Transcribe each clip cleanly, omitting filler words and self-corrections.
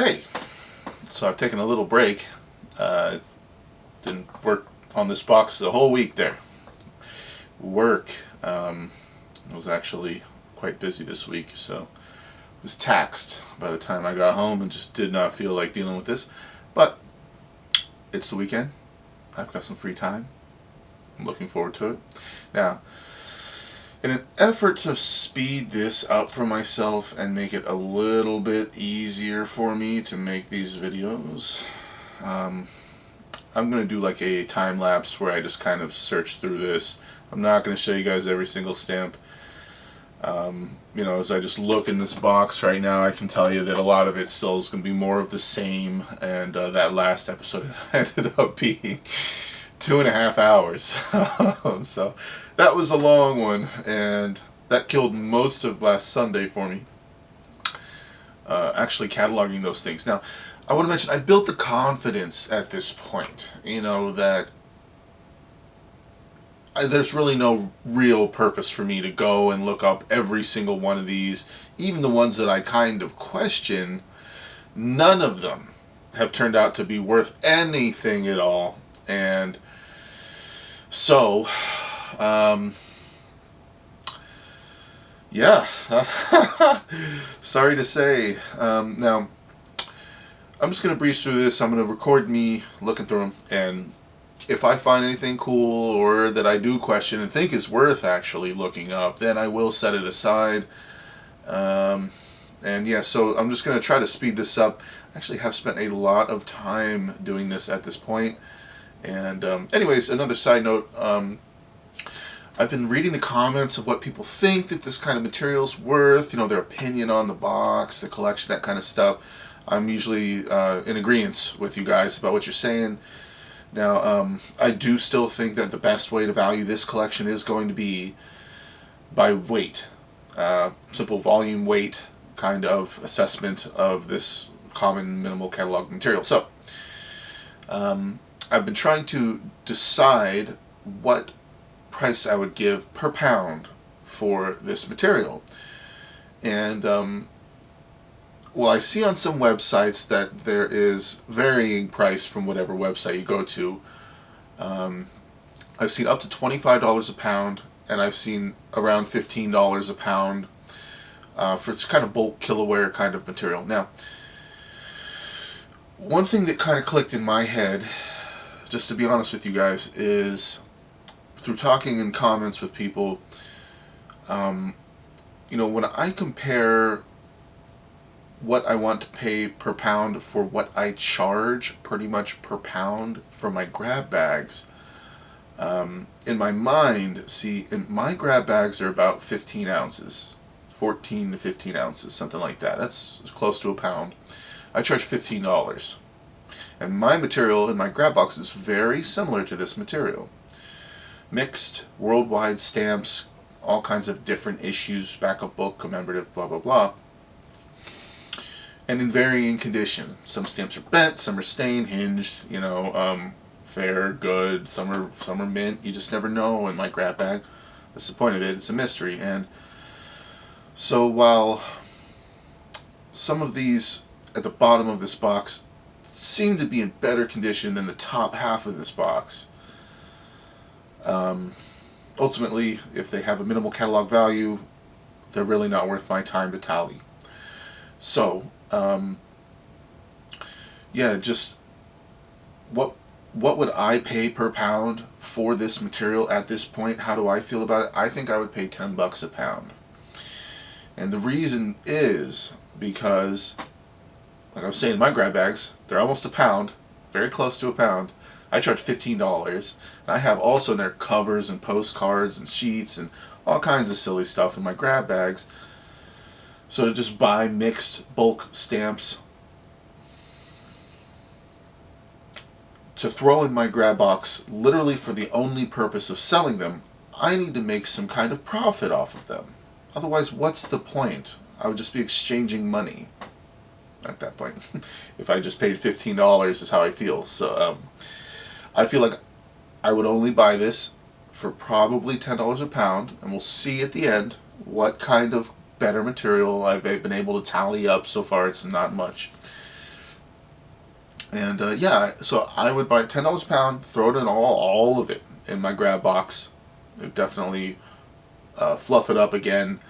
hey, so I've taken a little break. Didn't work on this box the whole week there. Work was actually quite busy this week, so I was taxed by the time I got home and just did not feel like dealing with this. But it's the weekend. I've got some free time. I'm looking forward to it. Now, in an effort to speed this up for myself and make it a little bit easier for me to make these videos, I'm going to do like a time lapse where I just kind of search through this. I'm not going to show you guys every single stamp. As I just look in this box right now, I can tell you that a lot of it still is going to be more of the same, and that last episode ended up being 2.5 hours. So that was a long one, and that killed most of last Sunday for me, actually cataloging those things. Now, I want to mention, I built the confidence at this point, that there's really no real purpose for me to go and look up every single one of these. Even the ones that I kind of question, none of them have turned out to be worth anything at all. And so, yeah, sorry to say. Now, I'm just going to breeze through this. I'm going to record me looking through them, and if I find anything cool or that I do question and think is worth actually looking up, then I will set it aside. And yeah, so I'm just going to try to speed this up. I actually have spent a lot of time doing this at this point. And anyways, another side note, I've been reading the comments of what people think that this kind of material is worth, their opinion on the box, the collection, that kind of stuff. I'm usually in agreement with you guys about what you're saying. Now, I do still think that the best way to value this collection is going to be by weight. Simple volume weight kind of assessment of this common minimal catalog material. So, I've been trying to decide what price I would give per pound for this material. And, well, I see on some websites that there is varying price from whatever website you go to. I've seen up to $25 a pound, and I've seen around $15 a pound for this kind of bulk kiloware kind of material. Now, one thing that kind of clicked in my head, just to be honest with you guys, is through talking in comments with people, when I compare what I want to pay per pound for what I charge pretty much per pound for my grab bags, in my mind, my grab bags are about 15 ounces, 14 to 15 ounces, something like that. That's close to a pound. I charge $15. And my material in my grab box is very similar to this material. Mixed, worldwide stamps, all kinds of different issues, backup book, commemorative, blah, blah, blah. And in varying condition. Some stamps are bent, some are stained, hinged, fair, good, some are mint. You just never know in my grab bag. That's the point of it. It's a mystery. And so while some of these at the bottom of this box seem to be in better condition than the top half of this box, ultimately, if they have a minimal catalog value, they're really not worth my time to tally. So, just what would I pay per pound for this material at this point? How do I feel about it? I think I would pay $10 a pound. And the reason is because, like I was saying, my grab bags, they're almost a pound, very close to a pound. I charge $15, and I have also in there covers and postcards and sheets and all kinds of silly stuff in my grab bags. So to just buy mixed bulk stamps to throw in my grab box literally for the only purpose of selling them, I need to make some kind of profit off of them. Otherwise, what's the point? I would just be exchanging money at that point. If I just paid $15 is how I feel. So I feel like I would only buy this for probably $10 a pound, and we'll see at the end what kind of better material I've been able to tally up. So far it's not much. And yeah, so I would buy $10 a pound, throw it in all of it in my grab box. It definitely fluff it up again.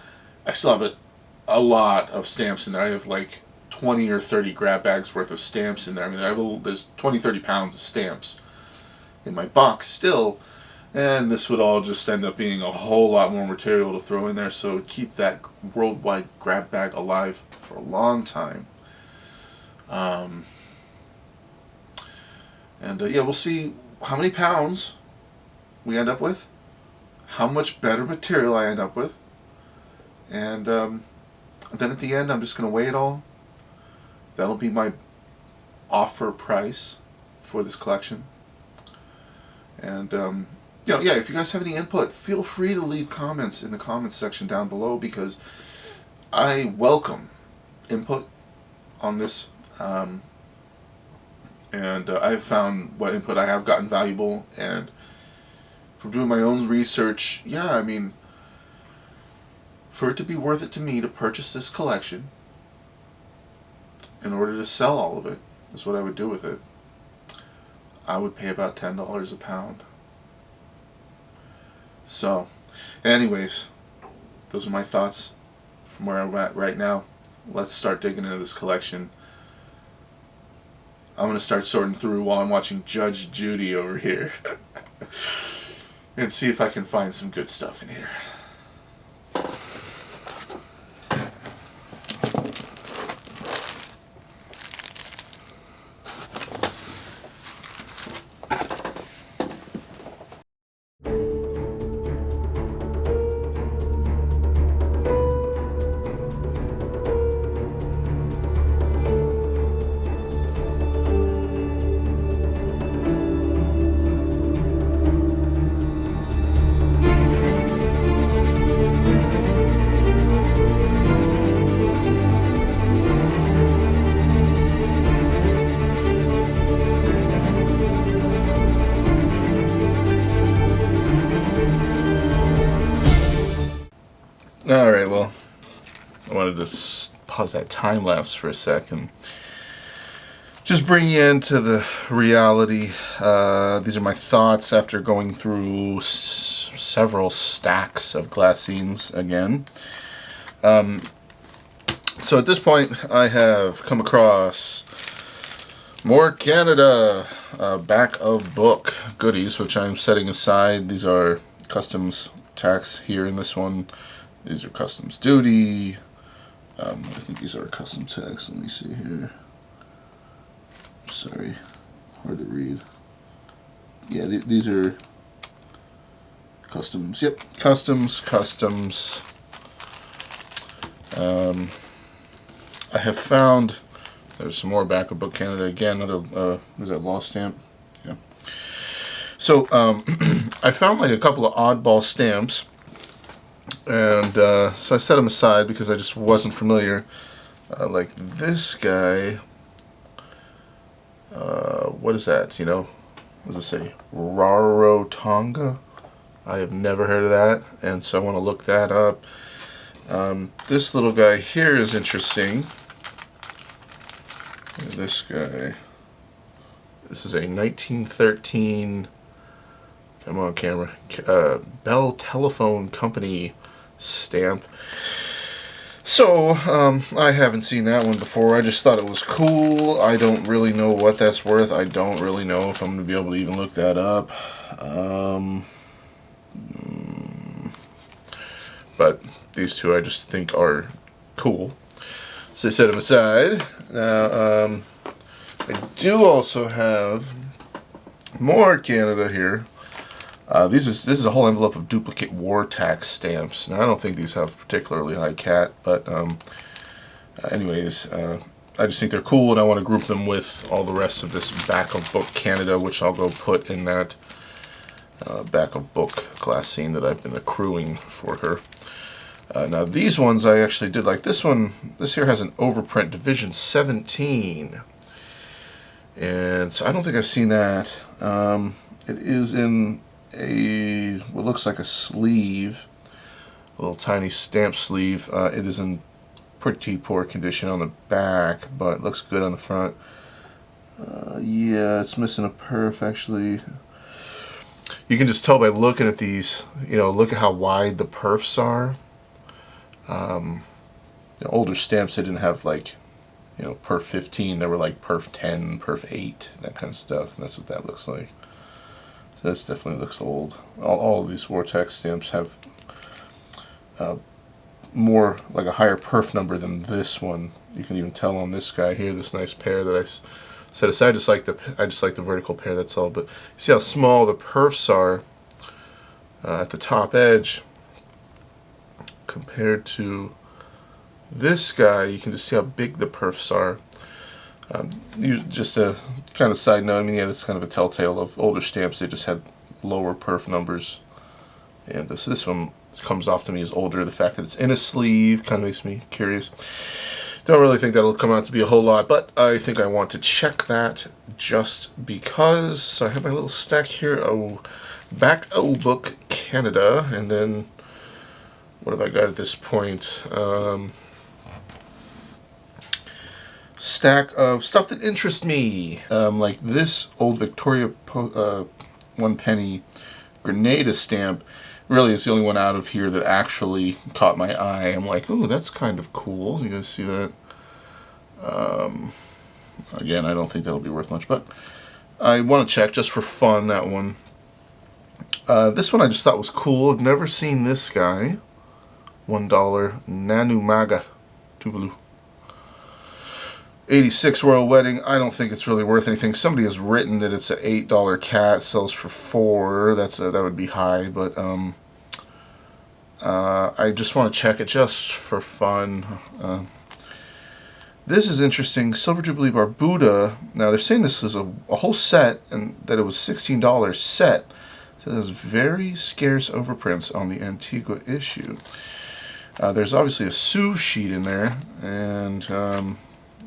I still have a lot of stamps in there. I have like 20 or 30 grab bags worth of stamps in there. I mean, there's 20, 30 pounds of stamps in my box still, and this would all just end up being a whole lot more material to throw in there, so it would keep that worldwide grab bag alive for a long time. And yeah, we'll see how many pounds we end up with, how much better material I end up with, and then at the end I'm just going to weigh it all. That'll be my offer price for this collection. And yeah, if you guys have any input, feel free to leave comments in the comments section down below, because I welcome input on this. And I've found what input I have gotten valuable, and from doing my own research, yeah, I mean, for it to be worth it to me to purchase this collection in order to sell all of it, is what I would do with it. I would pay about $10 a pound. So, anyways, those are my thoughts from where I'm at right now. Let's start digging into this collection. I'm going to start sorting through while I'm watching Judge Judy over here and see if I can find some good stuff in here. Alright, well, I wanted to pause that time lapse for a second. Just bring you into the reality. These are my thoughts after going through several stacks of glassines again. So at this point, I have come across more Canada back of book goodies, which I'm setting aside. These are customs tax here in this one. These are customs duty. I think these are custom tax. Let me see here. Sorry, hard to read. Yeah, these are customs. Yep, customs. I have found there's some more back of book Canada again. Another is that law stamp? Yeah. So I found like a couple of oddball stamps. And so I set them aside because I just wasn't familiar. Like this guy, what is that? You know, what does it say? Rarotonga? I have never heard of that, and so I want to look that up. This little guy here is interesting. This guy. This is a 1913. Come on, camera. Bell Telephone Company stamp. So, I haven't seen that one before. I just thought it was cool. I don't really know what that's worth. I don't really know if I'm going to be able to even look that up. But these two I just think are cool. So I set them aside. Now, I do also have more Canada here. This is a whole envelope of duplicate war tax stamps. Now, I don't think these have particularly high cat, but anyways, I just think they're cool, and I want to group them with all the rest of this back of book Canada, which I'll go put in that back of book glassine that I've been accruing for her. Now these ones I actually did like. This one, this here has an overprint Division 17, and so I don't think I've seen that. It is in a what looks like a sleeve, a little tiny stamp sleeve. It is in pretty poor condition on the back, but it looks good on the front. Yeah, it's missing a perf actually. You can just tell by looking at these, look at how wide the perfs are. Older stamps, they didn't have like, perf 15, they were like perf 10, perf 8, that kind of stuff, and that's what that looks like. So this definitely looks old. All of these Vortex stamps have more, like a higher perf number than this one. You can even tell on this guy here, this nice pair that I set aside. I just like the vertical pair, that's all. But you see how small the perfs are at the top edge compared to this guy. You can just see how big the perfs are. Just a kind of side note, I mean, yeah, this is kind of a telltale of older stamps. They just had lower perf numbers. And so this one comes off to me as older. The fact that it's in a sleeve kind of makes me curious. Don't really think that'll come out to be a whole lot, but I think I want to check that just because. So I have my little stack here. Back Book Canada, and then what have I got at this point? Stack of stuff that interests me, like this old Victoria 1 penny Grenada stamp. Really, it's the only one out of here that actually caught my eye. I'm like, ooh, that's kind of cool. You guys see that? Again, I don't think that'll be worth much, but I want to check just for fun, that one. This one I just thought was cool. I've never seen this guy. $1 Nanumaga Tuvalu. 86 Royal Wedding. I don't think it's really worth anything. Somebody has written that it's an $8 cat, sells for $4. That would be high, but I just want to check it just for fun. This is interesting. Silver Jubilee Barbuda. Now they're saying this was a whole set and that it was $16 set. So there's very scarce overprints on the Antigua issue. There's obviously a Sous sheet in there, and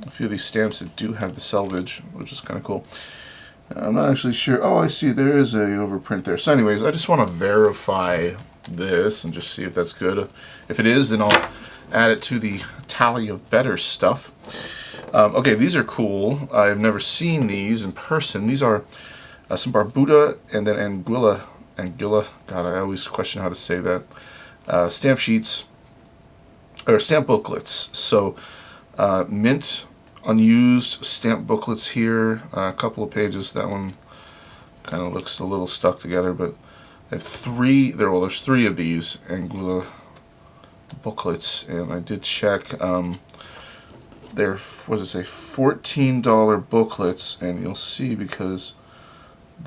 a few of these stamps that do have the selvage, which is kind of cool. I'm not actually sure. Oh, I see. There is a overprint there. So anyways, I just want to verify this and just see if that's good. If it is, then I'll add it to the tally of better stuff. Okay, these are cool. I've never seen these in person. These are some Barbuda and then Anguilla. God, I always question how to say that. Stamp sheets, or stamp booklets. So mint unused stamp booklets here, a couple of pages. That one kind of looks a little stuck together, but I have three. There's three of these Anguilla booklets, and I did check. They're, what does it say, $14 booklets, and you'll see because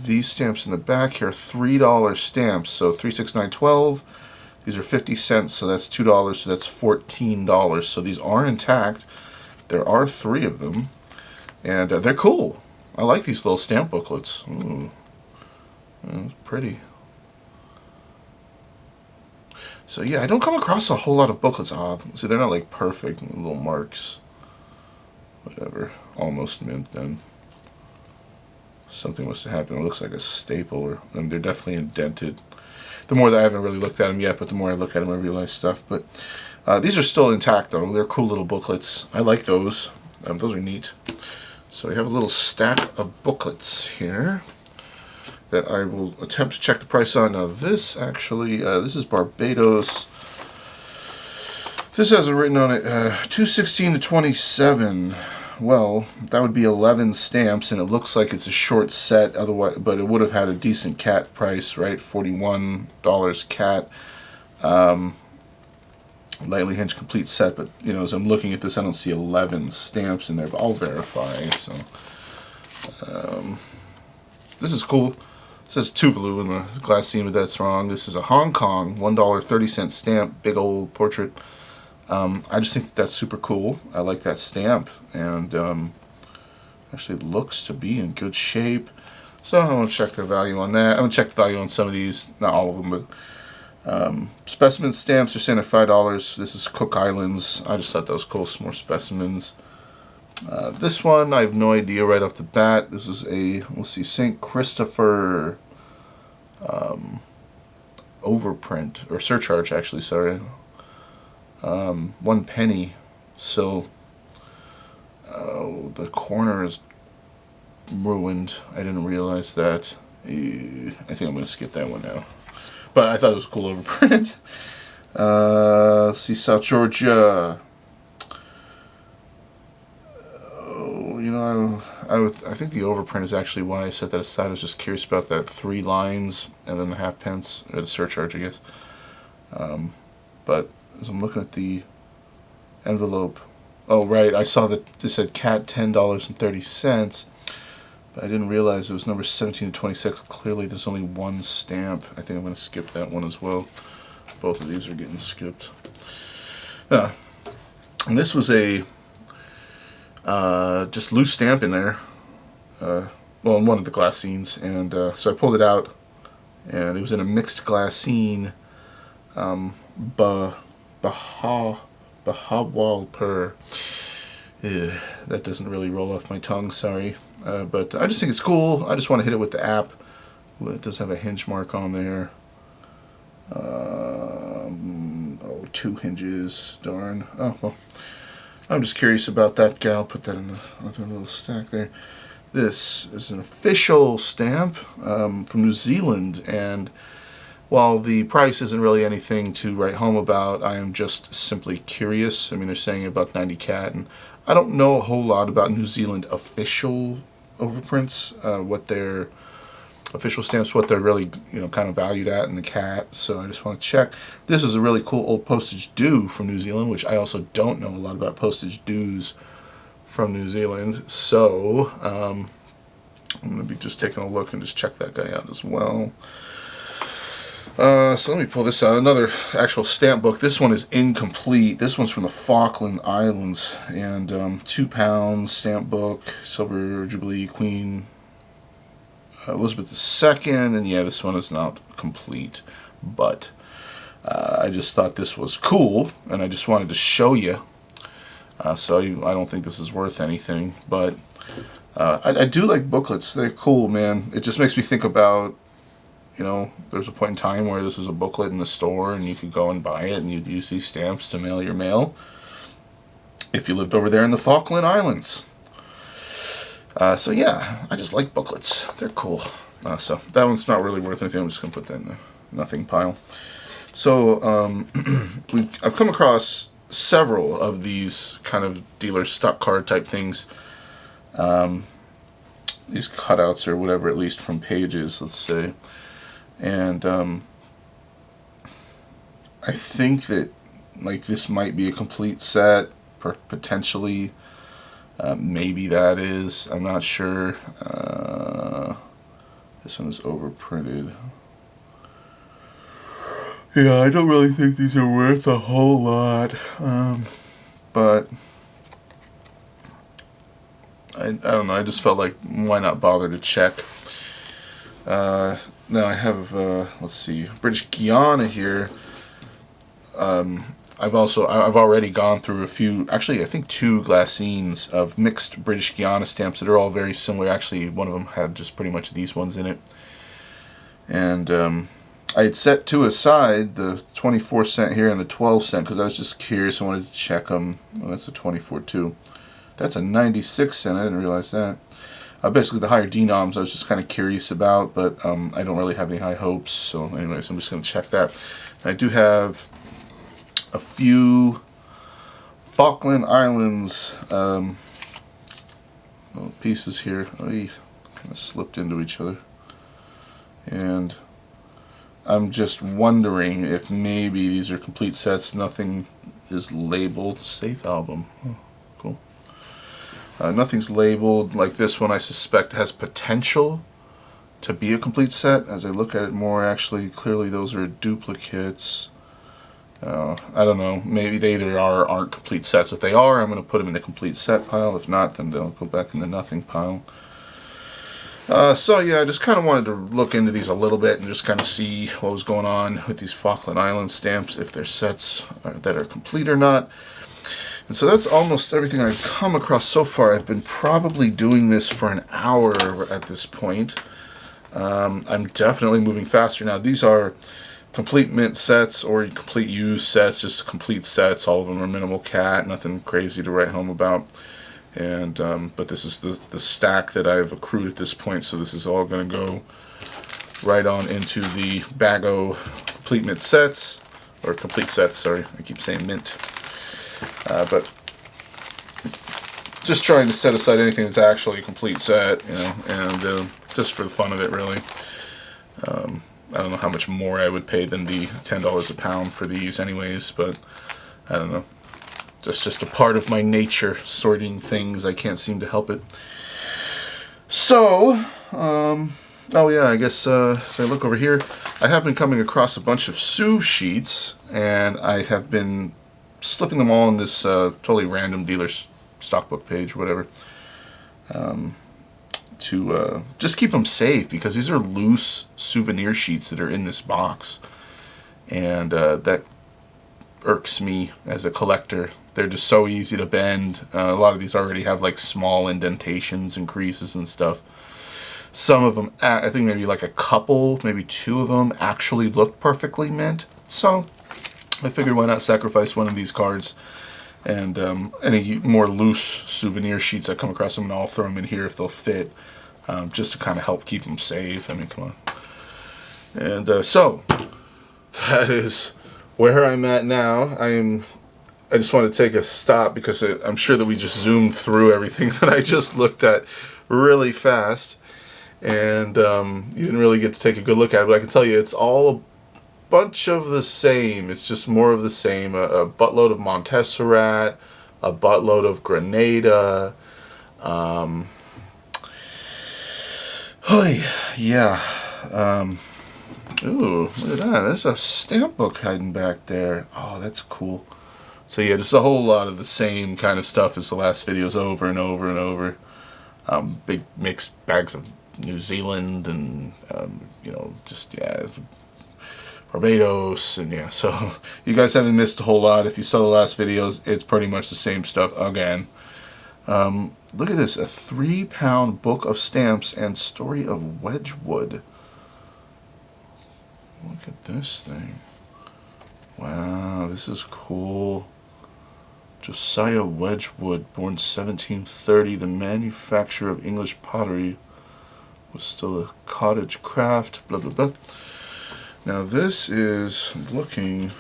these stamps in the back here are $3 stamps. So 3, 6, 9, 12. These are 50 cents, so that's $2, so that's $14. So these are intact. There are three of them, and they're cool. I like these little stamp booklets. Ooh. It's pretty. So yeah, I don't come across a whole lot of booklets. See, they're not like perfect little marks. Whatever. Almost mint then. Something must have happened. It looks like a staple, and they're definitely indented. The more that I haven't really looked at them yet, but the more I look at them, I realize stuff. But these are still intact, though. They're cool little booklets. I like those. Those are neat. So we have a little stack of booklets here that I will attempt to check the price on. Now this actually, this is Barbados. This has it written on it, 216 to 27. Well, that would be 11 stamps, and it looks like it's a short set. Otherwise, but it would have had a decent cat price, right? $41 cat. Lightly hinged complete set, but as I'm looking at this, I don't see 11 stamps in there, but I'll verify. So this is cool. It says Tuvalu in the glassine, but that's wrong. This is a Hong Kong $1.30 stamp, big old portrait. I just think that's super cool. I like that stamp, and actually looks to be in good shape. So I'm going to check the value on that. I'm going to check the value on some of these, not all of them, but specimen stamps are saying at $5. This is Cook Islands. I just thought that was cool. Some more specimens. This one, I have no idea right off the bat. This is a, let's see, St. Christopher overprint, or surcharge actually, sorry. 1 penny. So the corner is ruined. I didn't realize that. I think I'm going to skip that one now. But I thought it was a cool overprint. Let's see, South Georgia. Oh, you know, I think the overprint is actually why I set that aside. I was just curious about that 3 lines and then the halfpence, or the surcharge, I guess. But as I'm looking at the envelope, oh right, I saw that this said cat $10.30, but I didn't realize it was number 17 to 26. Clearly there's only one stamp. I think I'm going to skip that one as well. Both of these are getting skipped. And this was a just loose stamp in there. Well, in one of the glassines, and so I pulled it out, and it was in a mixed glassine. Bahawalpur. That doesn't really roll off my tongue, sorry. But I just think it's cool. I just want to hit it with the app. It does have a hinge mark on there. Oh, 2 hinges. Darn. Oh, well. I'm just curious about that gal. Put that in the other little stack there. This is an official stamp from New Zealand, and while the price isn't really anything to write home about, I am just simply curious. I mean, they're saying about 90 cat, and I don't know a whole lot about New Zealand official overprints, what their official stamps, what they're really, you know, kind of valued at in the cat. So I just want to check. This is a really cool old postage due from New Zealand, which I also don't know a lot about postage dues from New Zealand. So I'm going to be just taking a look and just check that guy out as well. So let me pull this out. Another actual stamp book. This one is incomplete. This one's from the Falkland Islands, and £2 stamp book, Silver Jubilee Queen Elizabeth II, and yeah, this one is not complete, but I just thought this was cool, and I just wanted to show you. So I don't think this is worth anything, but I do like booklets. They're cool, man. It just makes me think about, you know, there's a point in time where this was a booklet in the store and you could go and buy it and you'd use these stamps to mail your mail if you lived over there in the Falkland Islands. So yeah, I just like booklets. They're cool. So that one's not really worth anything. I'm just going to put that in the nothing pile. So I've come across several of these kind of dealer stock card type things. These cutouts or whatever, at least from pages, let's say. And I think that like this might be a complete set, potentially. Maybe that is. I'm not sure. This one is overprinted. Yeah, I don't really think these are worth a whole lot. But I don't know. I just felt like why not bother to check. Now I have let's see, British Guiana here. I've already gone through a few, actually I think 2 glassines of mixed British Guiana stamps that are all very similar. Actually, one of them had just pretty much these ones in it. And I had set 2 aside, the 24 cent here and the 12 cent, because I was just curious. I wanted to check them. Well, that's a 24 too. That's a 96 cent. I didn't realize that. Basically the higher denoms I was just kind of curious about, but I don't really have any high hopes. So anyways, I'm just going to check that. I do have a few Falkland Islands pieces here. They kind of slipped into each other. And I'm just wondering if maybe these are complete sets. Nothing is labeled. Safe album. Oh, cool. Nothing's labeled. Like this one, I suspect has potential to be a complete set. As I look at it more, actually, clearly those are duplicates. I don't know. Maybe they either are or aren't complete sets. If they are, I'm going to put them in the complete set pile. If not, then they'll go back in the nothing pile. So yeah, I just kind of wanted to look into these a little bit and just kind of see what was going on with these Falkland Island stamps, if they're sets that are complete or not. And so that's almost everything I've come across so far. I've been probably doing this for an hour at this point. I'm definitely moving faster now. These are complete mint sets or complete used sets, just complete sets. All of them are minimal cat, nothing crazy to write home about. And but this is the stack that I've accrued at this point, so this is all going to go right on into the Bago complete mint sets, or complete sets, sorry, I keep saying mint. But just trying to set aside anything that's actually a complete set, you know, and just for the fun of it, really. I don't know how much more I would pay than the $10 a pound for these anyways, but I don't know. That's just a part of my nature, sorting things. I can't seem to help it. So, oh yeah, I guess as I look over here, I have been coming across a bunch of Souv sheets, and I have been slipping them all in this totally random dealer's stockbook page, whatever, to just keep them safe, because these are loose souvenir sheets that are in this box, and that irks me as a collector. They're just so easy to bend. A lot of these already have like small indentations and creases and stuff. Some of them, I think maybe like a couple, maybe two of them actually look perfectly mint. So I figured, why not sacrifice one of these cards, and any more loose souvenir sheets I come across, I'll throw them in here if they'll fit, just to kind of help keep them safe. I mean, come on. And so that is where I'm at now. I just want to take a stop because I'm sure that we just zoomed through everything that I just looked at really fast, and you didn't really get to take a good look at it. But I can tell you, it's all a bunch of the same. It's just more of the same. A buttload of Montserrat, a buttload of Grenada. Oh yeah. Ooh, look at that. There's a stamp book hiding back there. Oh, that's cool. So yeah, just a whole lot of the same kind of stuff as the last videos, over and over and over. Big mixed bags of New Zealand and, you know, just, yeah, Barbados, and yeah, so you guys haven't missed a whole lot. If you saw the last videos, it's pretty much the same stuff again. Look at this, a 3-pound book of stamps and story of Wedgwood. Look at this thing. Wow, this is cool. Josiah Wedgwood, born 1730, the manufacturer of English pottery, was still a cottage craft, blah blah blah. Now this is looking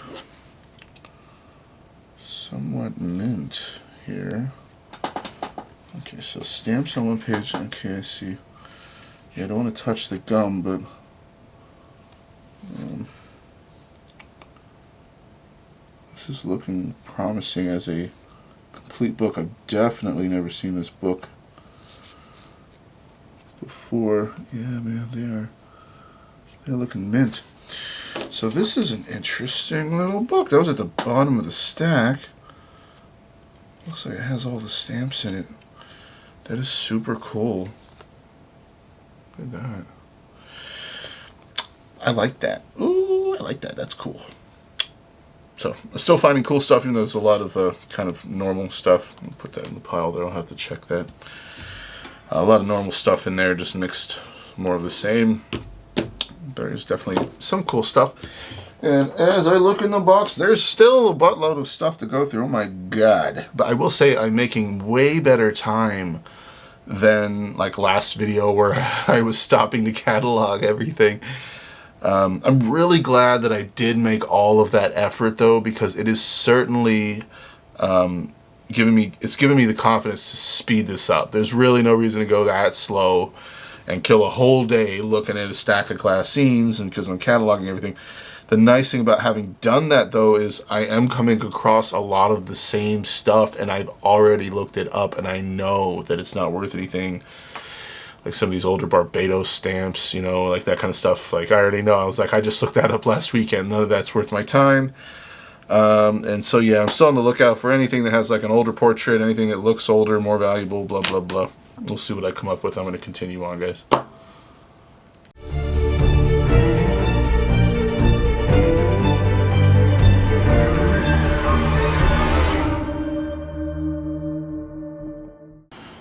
somewhat mint here. Okay, so stamps on one page. Okay, I see. Yeah, I don't want to touch the gum, but this is looking promising as a complete book. I've definitely never seen this book before. Yeah, man, they're looking mint. So this is an interesting little book. That was at the bottom of the stack. Looks like it has all the stamps in it. That is super cool. Look at that. I like that. Ooh, I like that. That's cool. So I'm still finding cool stuff, even though there's a lot of kind of normal stuff. I'll put that in the pile there. I'll have to check that. A lot of normal stuff in there, just mixed more of the same. There's definitely some cool stuff. And as I look in the box, there's still a buttload of stuff to go through. Oh my god. But I will say I'm making way better time than like last video where I was stopping to catalog everything. I'm really glad that I did make all of that effort though, because it is certainly giving me the confidence to speed this up. There's really no reason to go that slow and kill a whole day looking at a stack of glassines, and because I'm cataloging everything. The nice thing about having done that though is I am coming across a lot of the same stuff, and I've already looked it up, and I know that it's not worth anything. Like some of these older Barbados stamps, you know, like that kind of stuff. Like I already know. I was like, I just looked that up last weekend. None of that's worth my time. And so yeah, I'm still on the lookout for anything that has like an older portrait, anything that looks older, more valuable, blah blah blah. We'll see what I come up with. I'm going to continue on, guys.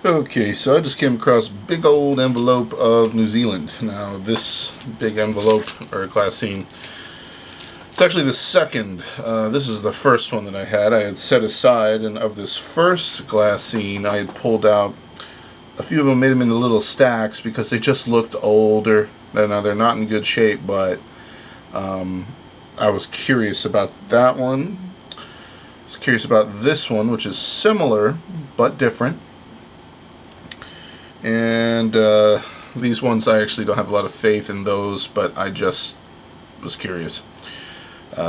Okay, so I just came across a big old envelope of New Zealand. Now this big envelope, or glassine, It's actually the second. This is the first one that I had. I had set aside, and of this first glassine, I had pulled out a few of them, made them into little stacks because they just looked older. Now they're not in good shape, but I was curious about that one. I was curious about this one, which is similar but different. And these ones, I actually don't have a lot of faith in those, but I just was curious.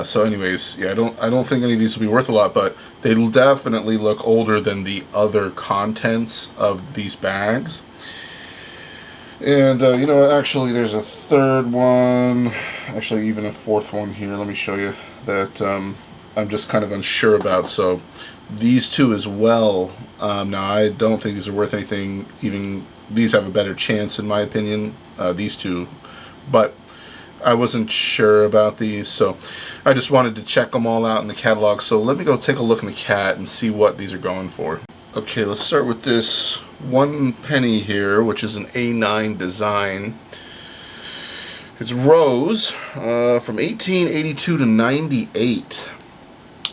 So anyways, yeah, I don't think any of these will be worth a lot, but they definitely look older than the other contents of these bags. And you know, actually there's a third one, actually even a fourth one here. Let me show you that I'm just kind of unsure about. So these two as well. Now I don't think these are worth anything. Even these have a better chance in my opinion, these two, but I wasn't sure about these, so I just wanted to check them all out in the catalog. So let me go take a look in the cat and see what these are going for. Okay, let's start with this 1 penny here, which is an A9 design. It's rose from 1882 to 98.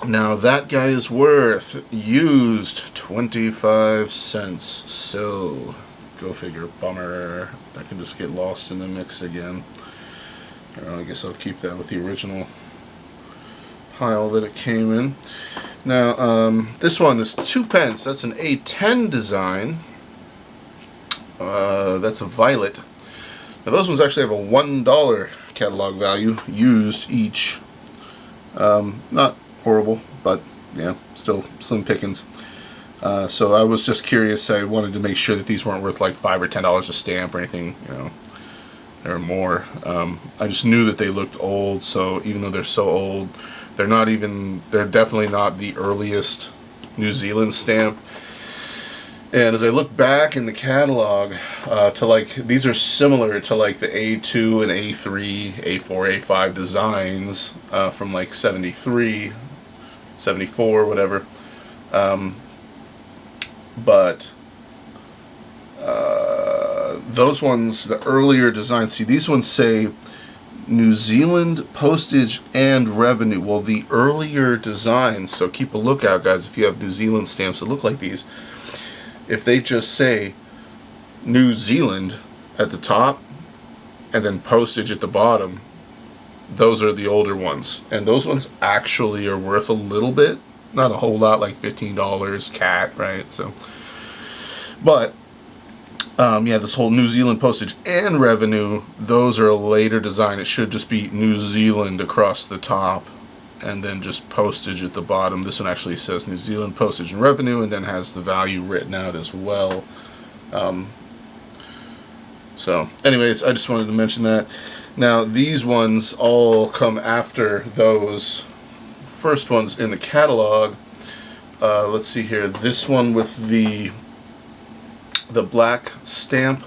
Now that guy is worth used 25 cents. So go figure. Bummer. That can just get lost in the mix again. I guess I'll keep that with the original pile that it came in. Now, this one is 2 pence. That's an A10 design. That's a violet. Now, those ones actually have a $1 catalog value, used each. Not horrible, but yeah, still slim pickings. So I was just curious. I wanted to make sure that these weren't worth like $5 or $10 a stamp or anything, you know, or more. I just knew that they looked old, so even though they're so old, they're definitely not the earliest New Zealand stamp. And as I look back in the catalog, to like, these are similar to like the A2 and A3, A4, A5 designs from like 73, 74, whatever. But those ones, the earlier designs, see, these ones say New Zealand postage and revenue. Well, the earlier designs, so keep a lookout, guys, if you have New Zealand stamps that look like these. If they just say New Zealand at the top and then postage at the bottom, those are the older ones. And those ones actually are worth a little bit. Not a whole lot, like $15 cat, right? So, but yeah, this whole New Zealand postage and revenue, those are a later design. It should just be New Zealand across the top and then just postage at the bottom. This one actually says New Zealand postage and revenue and then has the value written out as well. So anyways, I just wanted to mention that. Now these ones all come after those first ones in the catalog. Let's see here. This one with the black stamp,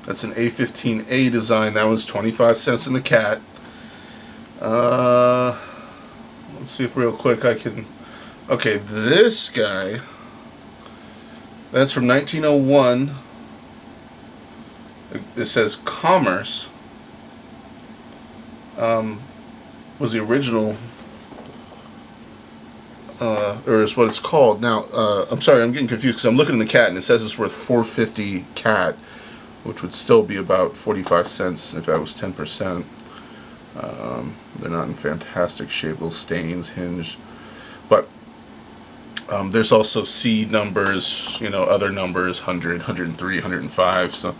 that's an A15A design. That was 25 cents in the cat. Let's see if real quick I can. Okay, this guy, that's from 1901. It says Commerce. Was the original, or is what it's called. Now, I'm sorry, I'm getting confused because I'm looking in the cat and it says it's worth $4.50 cat, which would still be about 45 cents if that was 10%. They're not in fantastic shape, little stains, hinge. But there's also C numbers, you know, other numbers, 100, 103, 105. So,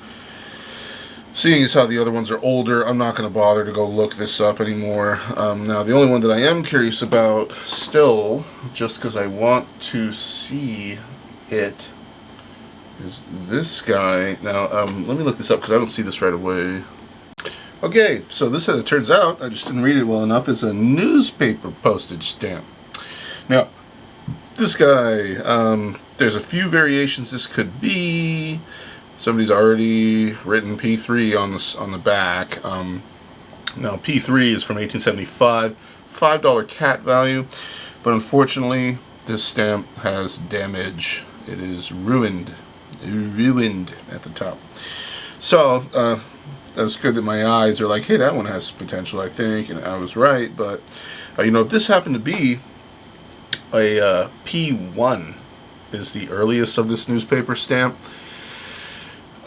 seeing as how the other ones are older, I'm not going to bother to go look this up anymore. Now, the only one that I am curious about still, just because I want to see it, is this guy. Now, let me look this up because I don't see this right away. Okay, so this, as it turns out, I just didn't read it well enough, is a newspaper postage stamp. Now, this guy, there's a few variations this could be. Somebody's already written P3 on the back. Now, P3 is from 1875, $5 cat value, but unfortunately, this stamp has damage. It is ruined at the top. So, was good that my eyes are like, hey, that one has potential, I think, and I was right. But you know, if this happened to be a P1, is the earliest of this newspaper stamp.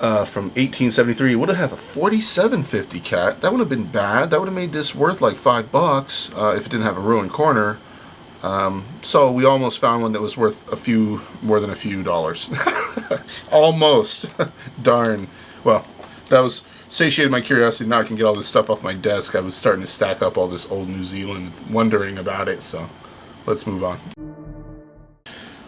From 1873, it would have a 4750 cat. That would have been bad. That would have made this worth like $5 if it didn't have a ruined corner. So we almost found one that was worth more than a few dollars. Almost. Darn. Well, that was satiated my curiosity. Now I can get all this stuff off my desk. I was starting to stack up all this old New Zealand, wondering about it. So let's move on.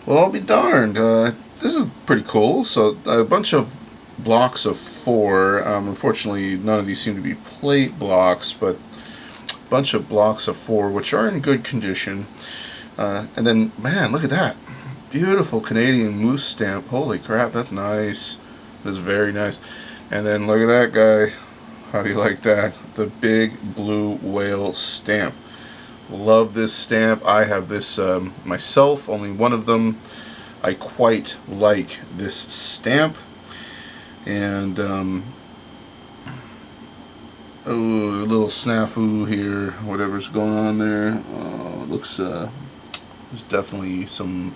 Well, I'll be darned. This is pretty cool. So a bunch of blocks of 4. Unfortunately, none of these seem to be plate blocks, but a bunch of blocks of 4, which are in good condition. And then, man, look at that. Beautiful Canadian moose stamp. Holy crap, that's nice. That's very nice. And then look at that guy. How do you like that? The big blue whale stamp. Love this stamp. I have this myself, only one of them. I quite like this stamp. And oh, a little snafu here, whatever's going on there. It looks there's definitely some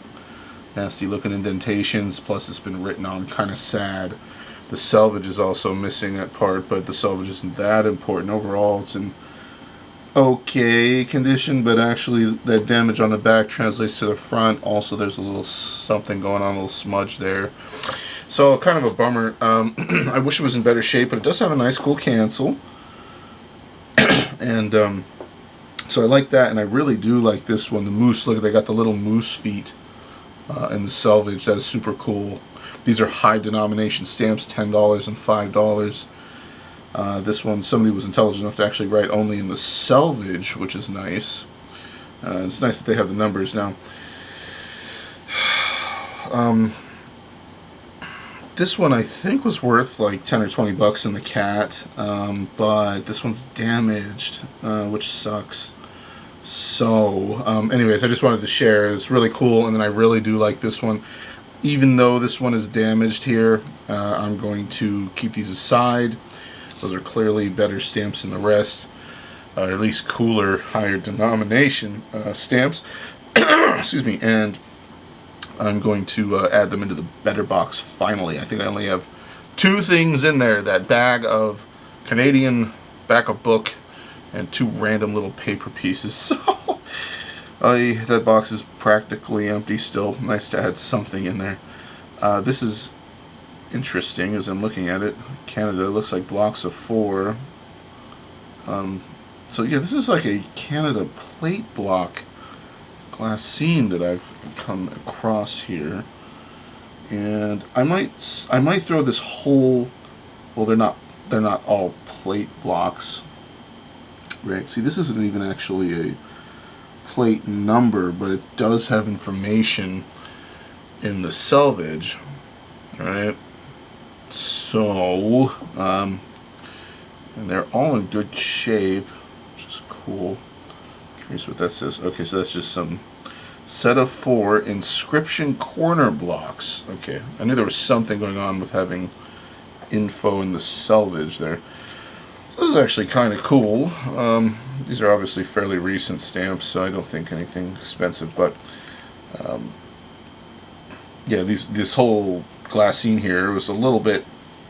nasty looking indentations, plus it's been written on kind of sad. The selvage is also missing that part, but the selvage isn't that important. Overall, it's in okay condition, but actually that damage on the back translates to the front. Also, there's a little something going on, a little smudge there. So kind of a bummer. I wish it was in better shape, but it does have a nice cool cancel. And so I like that, and I really do like this one, the moose. Look, they got the little moose feet in the selvage. That is super cool. These are high denomination stamps, $10 and $5. This one, somebody was intelligent enough to actually write only in the selvage, which is nice. It's nice that they have the numbers now. This one I think was worth like 10 or 20 bucks in the cat, but this one's damaged, which sucks. So, anyways, I just wanted to share. It's really cool, and then I really do like this one. Even though this one is damaged here, I'm going to keep these aside. Those are clearly better stamps than the rest, or at least cooler, higher denomination stamps. Excuse me, and I'm going to add them into the better box finally. I think I only have 2 things in there, that bag of Canadian backup book and 2 random little paper pieces. So that box is practically empty still. Nice to add something in there. This is interesting as I'm looking at it. Canada looks like blocks of 4. So yeah, this is like a Canada plate block glassine that I've come across here, and I might throw this whole. Well, they're not all plate blocks, right? See, this isn't even actually a plate number, but it does have information in the selvage, right? So, and they're all in good shape, which is cool. Here's what that says. Okay, so that's just some set of 4 inscription corner blocks. Okay, I knew there was something going on with having info in the selvage there. So this is actually kind of cool. These are obviously fairly recent stamps, so I don't think anything expensive, but yeah, this whole glassine here was a little bit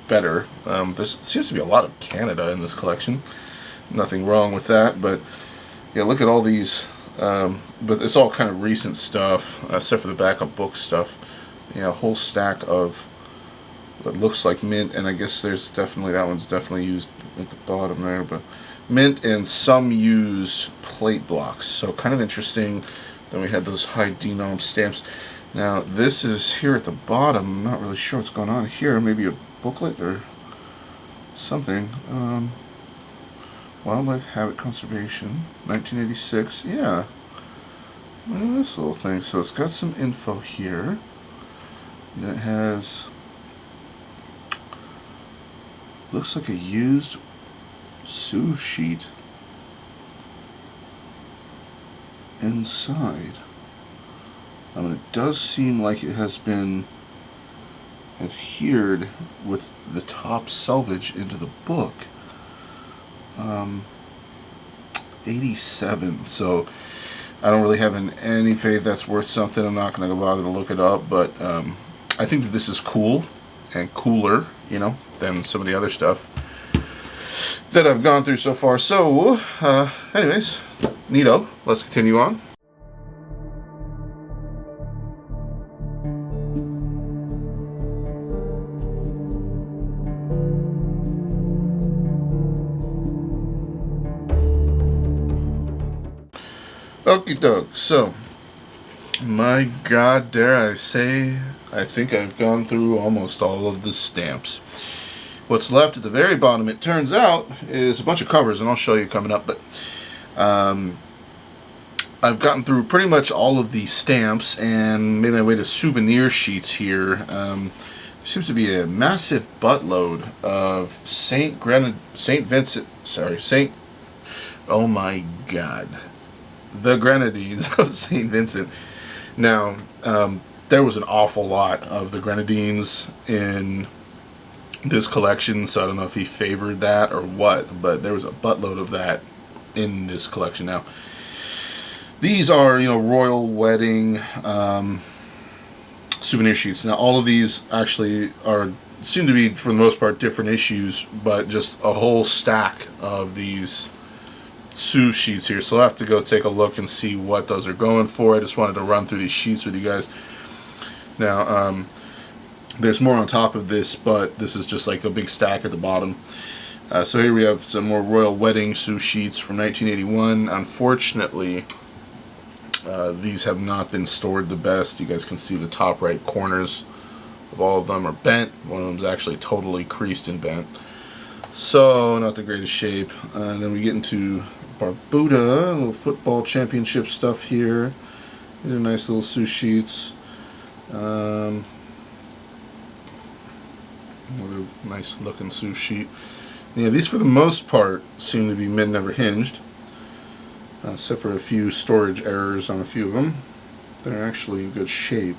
better. There seems to be a lot of Canada in this collection. Nothing wrong with that, but yeah, look at all these, but it's all kind of recent stuff, except for the backup book stuff. Yeah, a whole stack of what looks like mint, and I guess there's definitely, that one's definitely used at the bottom there, but mint and some used plate blocks. So kind of interesting. Then we had those high denom stamps. Now this is here at the bottom. I'm not really sure what's going on here. Maybe a booklet or something. Wildlife Habit Conservation, 1986. Yeah. Look at this little thing. So it's got some info here. And then it has, looks like a used Suv sheet inside. I mean, it does seem like it has been adhered with the top selvage into the book. 87. So I don't really have any faith that's worth something. I'm not going to bother to look it up, but I think that this is cool and cooler, you know, than some of the other stuff that I've gone through so far. So, anyways, neato. Let's continue on. Okie doke. So, my God, dare I say, I think I've gone through almost all of the stamps. What's left at the very bottom, it turns out, is a bunch of covers, and I'll show you coming up. But I've gotten through pretty much all of the stamps and made my way to souvenir sheets here. There seems to be a massive buttload of Saint Vincent. Oh my God. The Grenadines of St. Vincent. Now, there was an awful lot of the Grenadines in this collection, so I don't know if he favored that or what, but there was a buttload of that in this collection. Now, these are, you know, royal wedding souvenir sheets. Now, all of these actually seem to be, for the most part, different issues, but just a whole stack of these Sue sheets here, so I'll have to go take a look and see what those are going for. I just wanted to run through these sheets with you guys. Now, there's more on top of this, but this is just like the big stack at the bottom. So here we have some more royal wedding Sue sheets from 1981. Unfortunately, these have not been stored the best. You guys can see the top right corners of all of them are bent. One of them is actually totally creased and bent. So, not the greatest shape. Then we get into Barbuda, a little football championship stuff here. These are nice little Sue sheets. Another nice looking Sue sheet. Yeah, these for the most part seem to be mid never hinged, except for a few storage errors on a few of them. They're actually in good shape.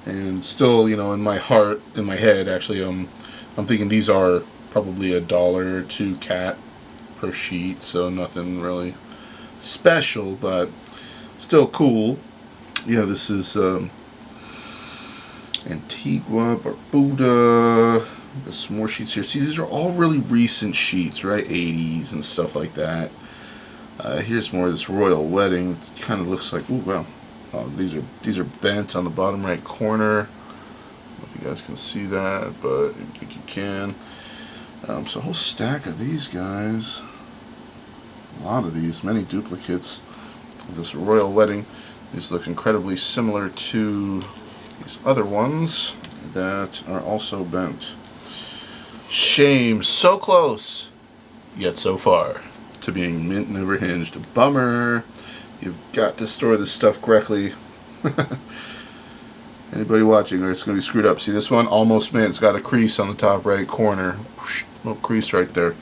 And still, you know, in my heart, in my head, actually, I'm thinking these are probably $1 or $2 cat per sheet, so nothing really special, but still cool. Yeah, this is Antigua, Barbuda. There's some more sheets here. See, these are all really recent sheets, right? 80s and stuff like that. Here's more of this royal wedding. It kind of looks like, ooh, wow. Oh, these are bent on the bottom right corner. I don't know if you guys can see that, but I think you can. So a whole stack of these guys. A lot of these, many duplicates of this royal wedding. These look incredibly similar to these other ones that are also bent. Shame, so close, yet so far to being mint never hinged. Bummer. You've got to store this stuff correctly. Anybody watching, or it's going to be screwed up. See, this one almost mint. It's got a crease on the top right corner. Little crease right there.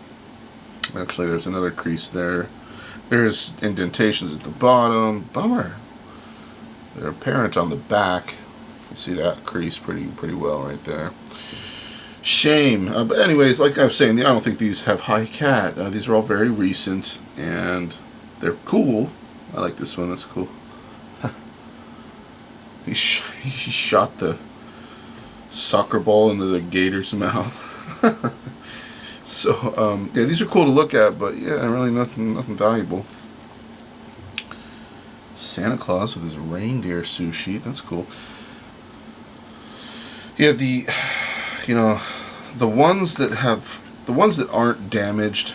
Actually, there's another crease there. There's indentations at the bottom. Bummer. They're apparent on the back. You can see that crease pretty well right there. Shame. But anyways, like I was saying, I don't think these have high cat. These are all very recent, and they're cool. I like this one. That's cool. He shot the soccer ball into the gator's mouth. So, yeah, these are cool to look at, but yeah, really nothing valuable. Santa Claus with his reindeer Sue sheet. That's cool. Yeah, the ones that aren't damaged,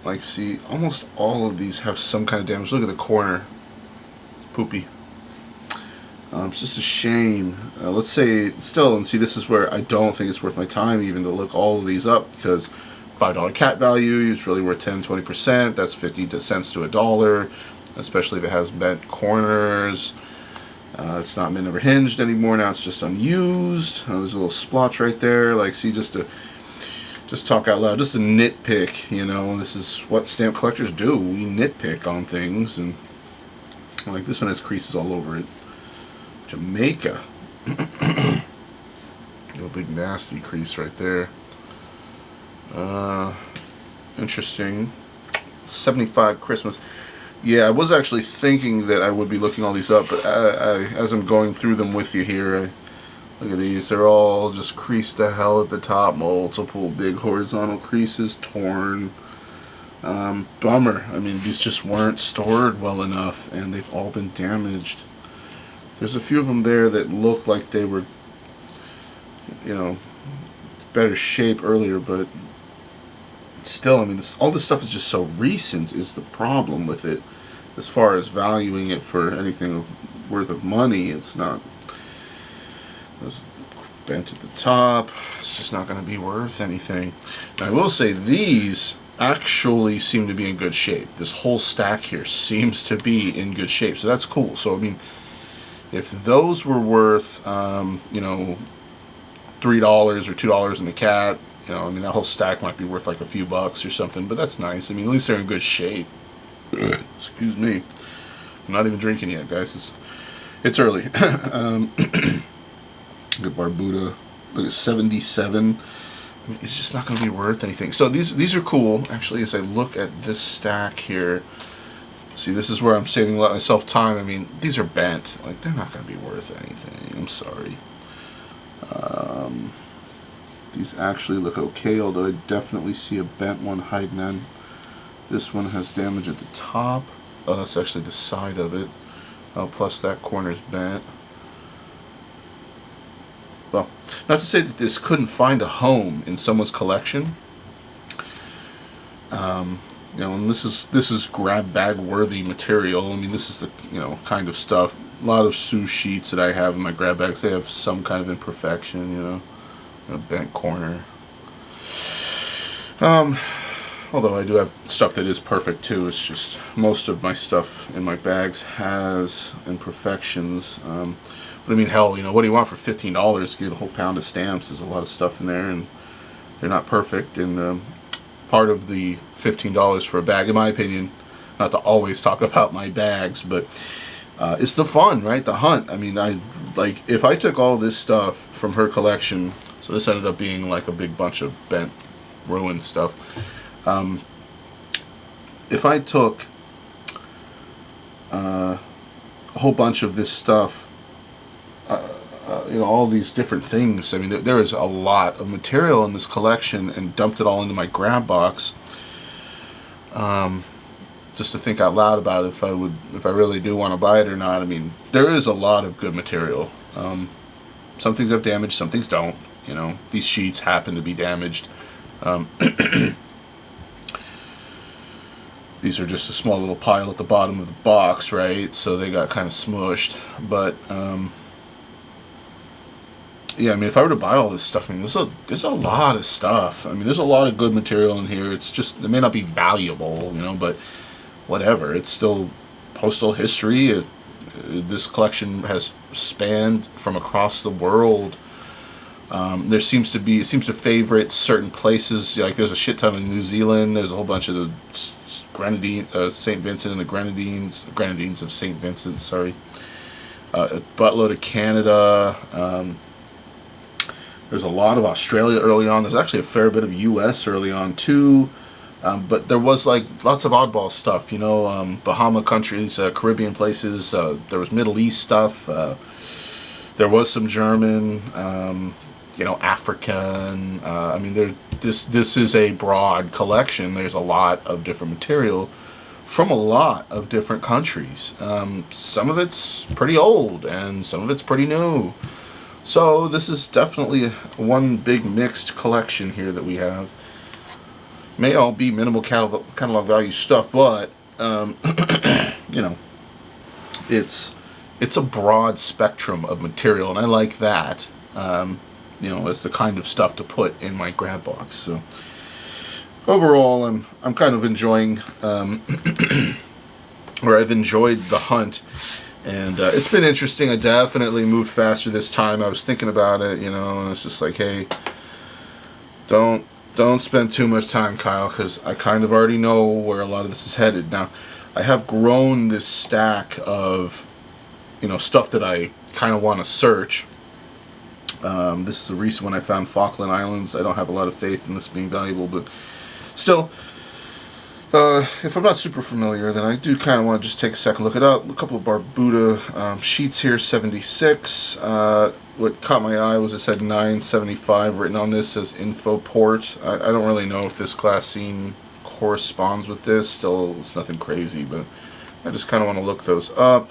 like, see, almost all of these have some kind of damage. Look at the corner. It's poopy. It's just a shame. Let's say, still, and see, this is where I don't think it's worth my time even to look all of these up, because $5 cat value is really worth 10-20%. That's 50 cents to $1, especially if it has bent corners. It's not been ever hinged anymore. Now it's just unused. There's a little splotch right there. Like, see, just talk out loud, just a nitpick. You know, this is what stamp collectors do. We nitpick on things, and like this one has creases all over it. Jamaica. A big nasty crease right there. Interesting. 75 Christmas. Yeah, I was actually thinking that I would be looking all these up, but as I'm going through them with you here, look at these. They're all just creased to hell at the top. Multiple big horizontal creases, torn. Bummer. I mean, these just weren't stored well enough, and they've all been damaged. There's a few of them there that look like they were, you know, better shape earlier, but still, I mean, all this stuff is just so recent is the problem with it. As far as valuing it for anything worth of money, it's not. It's bent at the top. It's just not going to be worth anything. Now, I will say these actually seem to be in good shape. This whole stack here seems to be in good shape, so that's cool. So I mean, if those were worth, you know, $3 or $2 in the cat, you know, I mean, that whole stack might be worth like a few bucks or something, but that's nice. I mean, at least they're in good shape. Excuse me. I'm not even drinking yet, guys. It's early. Look at Barbuda. Look at 77. I mean, it's just not going to be worth anything. So these are cool. Actually, as I look at this stack here, see, this is where I'm saving a lot of myself time. I mean, these are bent. Like, they're not going to be worth anything. I'm sorry. These actually look okay, although I definitely see a bent one hiding in. This one has damage at the top. Oh, that's actually the side of it. Oh, plus that corner's bent. Well, not to say that this couldn't find a home in someone's collection. You know, and this is grab bag worthy material. I mean, this is the, you know, kind of stuff. A lot of sous sheets that I have in my grab bags, they have some kind of imperfection, you know, a bent corner. Although I do have stuff that is perfect too. It's just most of my stuff in my bags has imperfections. But I mean, hell, you know, what do you want for $15? Get a whole pound of stamps. There's a lot of stuff in there, and they're not perfect. And part of the $15 for a bag, in my opinion, not to always talk about my bags, but it's the fun, right? The hunt. I mean, if I took all this stuff from her collection, so this ended up being like a big bunch of bent, ruined stuff. If I took a whole bunch of this stuff, you know, all these different things, I mean, there is a lot of material in this collection, and dumped it all into my grab box, just to think out loud about if I really do want to buy it or not. I mean, there is a lot of good material. Some things have damage, some things don't. You know, these sheets happen to be damaged. These are just a small little pile at the bottom of the box, right? So they got kind of smushed. But yeah, I mean, if I were to buy all this stuff, I mean, there's a lot of stuff. I mean, there's a lot of good material in here. It's just, it may not be valuable, you know, but whatever. It's still postal history. This collection has spanned from across the world. It seems to favorite certain places. Like, there's a shit ton in New Zealand. There's a whole bunch of the St. Vincent and the Grenadines of St. Vincent. Sorry, a buttload of Canada. There's a lot of Australia early on. There's actually a fair bit of U.S. early on too. But there was like lots of oddball stuff, you know, Bahama countries, Caribbean places. There was Middle East stuff. There was some German, you know, African. I mean, this is a broad collection. There's a lot of different material from a lot of different countries. Some of it's pretty old, and some of it's pretty new. So this is definitely one big mixed collection here that we have. May all be minimal catalog value stuff, but you know, it's a broad spectrum of material, and I like that. You know, it's the kind of stuff to put in my grab box. So overall, I'm kind of enjoying, or I've enjoyed the hunt, and it's been interesting. I definitely moved faster this time. I was thinking about it, you know, and it's just like, hey, don't spend too much time, Kyle, because I kind of already know where a lot of this is headed. Now, I have grown this stack of, you know, stuff that I kind of want to search. This is a recent one I found, Falkland Islands. I don't have a lot of faith in this being valuable, but still, If I'm not super familiar, then I do kind of want to just take a second, look it up. A couple of Barbuda sheets here, 76. What caught my eye was it said 975 written on this, says info port. I don't really know if this glassine corresponds with this. Still, it's nothing crazy, but I just kind of want to look those up.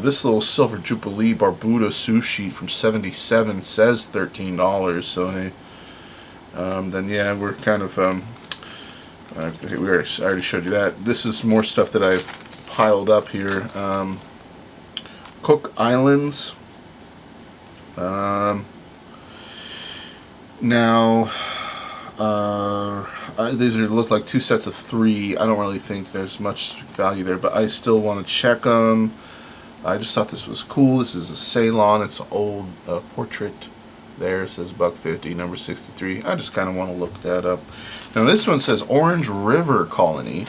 This little Silver Jubilee Barbuda Sioux sheet from 77 says $13, so hey, then yeah, we're kind of I already showed you that. This is more stuff that I've piled up here. Cook Islands. Now, these look like 2 sets of 3. I don't really think there's much value there, but I still want to check them. I just thought this was cool. This is a Ceylon. It's an old portrait. There it says $1.50, number 63. I just kind of want to look that up. Now this one says Orange River Colony,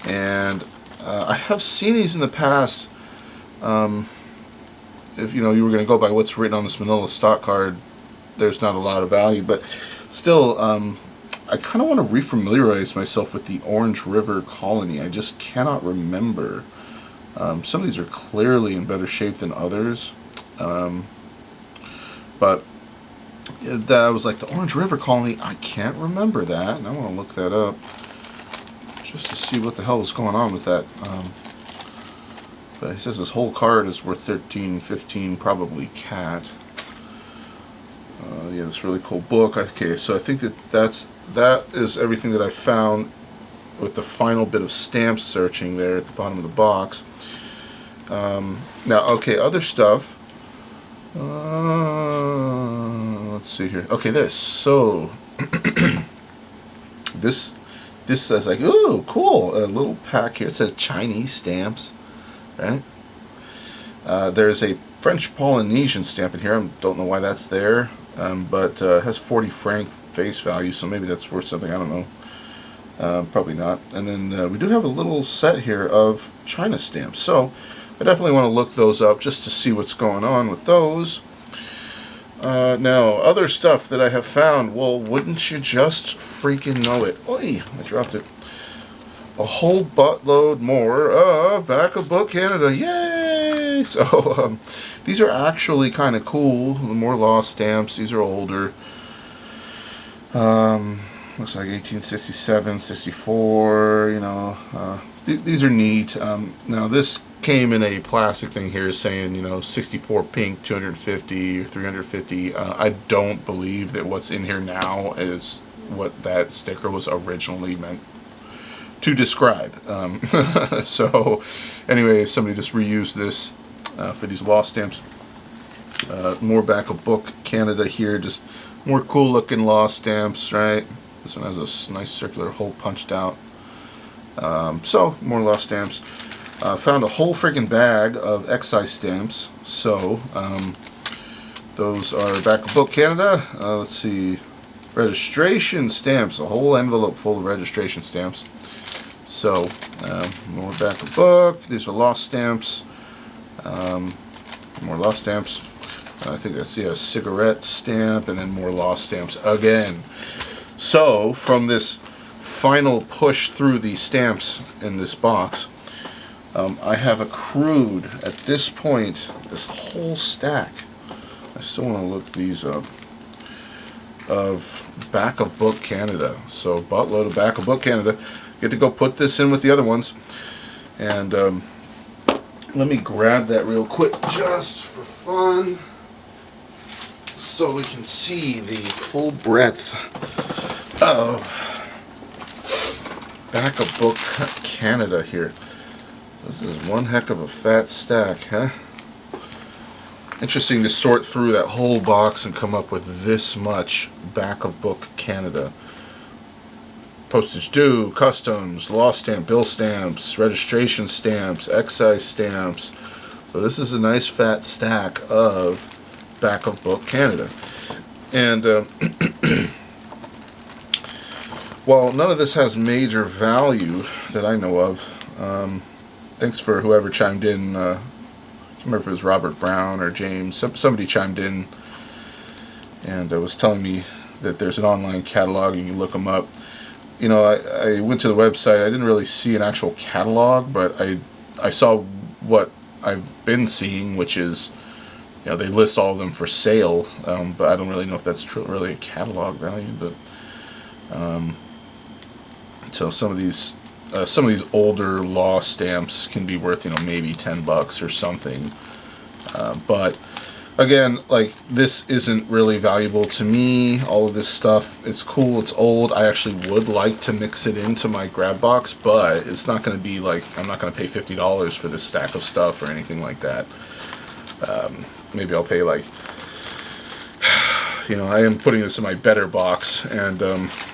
and I have seen these in the past. If you were going to go by what's written on this Manila stock card, there's not a lot of value, but still, I kind of want to refamiliarize myself with the Orange River Colony. I just cannot remember. Some of these are clearly in better shape than others, but that was like the Orange River Colony. I can't remember that, and I want to look that up just to see what the hell is going on with that. But he says this whole card is worth 13, 15, probably cat. Yeah, this really cool book. Okay, so I think that is everything that I found with the final bit of stamp searching there at the bottom of the box. Now, okay, other stuff. Let's see here. Okay, so this says like, ooh, cool, a little pack here. It says Chinese stamps, right? There's a French Polynesian stamp in here. I don't know why that's there, but it has 40 franc face value, so maybe that's worth something. I don't know. Probably not. And then we do have a little set here of China stamps, so I definitely want to look those up just to see what's going on with those. Now, other stuff that I have found, well, wouldn't you just freaking know it? Oi, I dropped it. A whole buttload more of Back of Book Canada. Yay! So, these are actually kind of cool. The more lost stamps. These are older. Looks like 1867, 64, these are neat. Now, this came in a plastic thing here saying, 64 pink, 250 or 350. I don't believe that what's in here now is what that sticker was originally meant to describe. So, anyway, somebody just reused this for these lost stamps. More Back of Book Canada here, just more cool looking lost stamps, right? This one has a nice circular hole punched out. So, more lost stamps. Found a whole friggin' bag of excise stamps. So, those are Back of Book Canada. Let's see. Registration stamps. A whole envelope full of registration stamps. So, more Back of Book. These are lost stamps. More lost stamps. I think I see a cigarette stamp, and then more lost stamps again. So, from this final push through the stamps in this box, I have accrued at this point this whole stack. I still want to look these up. Of Back of Book Canada. So, buttload of Back of Book Canada. Get to go put this in with the other ones. And let me grab that real quick just for fun, so we can see the full breadth of Back of Book Canada here. This is one heck of a fat stack, huh? Interesting to sort through that whole box and come up with this much Back of Book Canada. Postage due, customs, lost stamp, bill stamps, registration stamps, excise stamps. So this is a nice fat stack of Back of Book Canada. And while none of this has major value that I know of, thanks for whoever chimed in. I can't remember if it was Robert Brown or James. Somebody chimed in and was telling me that there's an online catalog and you look them up. you know, I went to the website. I didn't really see an actual catalog, but I saw what I've been seeing, which is, you know, they list all of them for sale, but I don't really know if that's really a catalog value. But so some of these older law stamps can be worth, you know, maybe $10 or something. But again, like, this isn't really valuable to me. All of this stuff, it's cool, it's old. I actually would like to mix it into my grab box, but it's not going to be like, I'm not going to pay $50 for this stack of stuff or anything like that. Maybe I'll pay, like, you know, I am putting this in my better box, and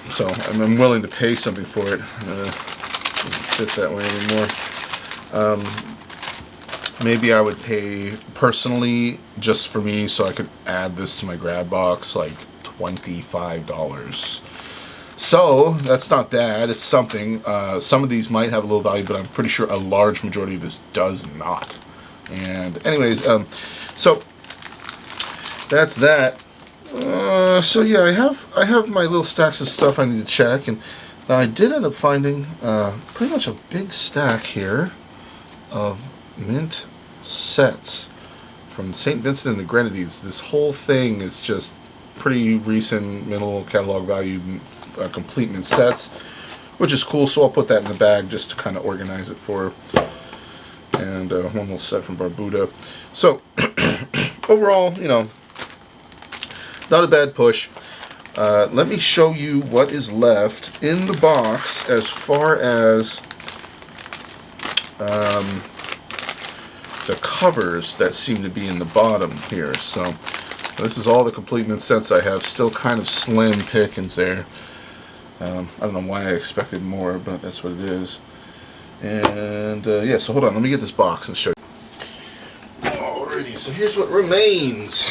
so I'm willing to pay something for it. Doesn't fit that way anymore. Maybe I would pay personally, just for me, so I could add this to my grab box, like $25. So that's not bad. It's something. Some of these might have a little value, but I'm pretty sure a large majority of this does not. And anyways, so that's that. So yeah, I have my little stacks of stuff I need to check, and now I did end up finding pretty much a big stack here of mint sets from St. Vincent and the Grenadines. This whole thing is just pretty recent minimal catalog value complete mint sets, which is cool. So I'll put that in the bag just to kind of organize it for. And one little set from Barbuda. So overall, you know, not a bad push. Let me show you what is left in the box as far as the covers that seem to be in the bottom here. So this is all the complete mint sets I have. Still kind of slim pickings there. I don't know why I expected more, but that's what it is. And yeah, so hold on, let me get this box and show you. Alrighty, so here's what remains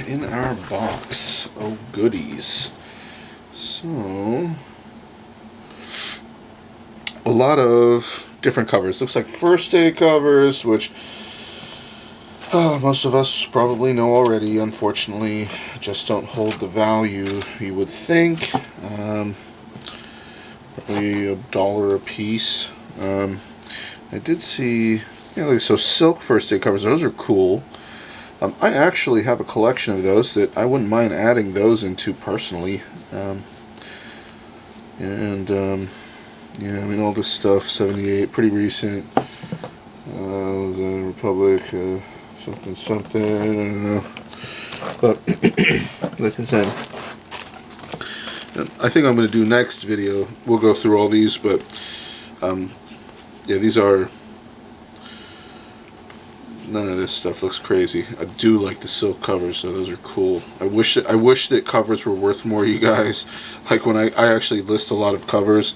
in our box. Oh goodies. So a lot of different covers. Looks like first day covers, which most of us probably know already. Unfortunately, just don't hold the value you would think. Probably $1 a piece. I did see, you know, like, so silk first day covers, those are cool. I actually have a collection of those that I wouldn't mind adding those into personally. Yeah, I mean, all this stuff, 78, pretty recent. The Republic, something, I don't know. But, like I said, I think I'm going to do next video, we'll go through all these, but yeah, these are, none of this stuff looks crazy. I do like the silk covers, so those are cool. I wish that covers were worth more, you guys. Like, when I actually list a lot of covers,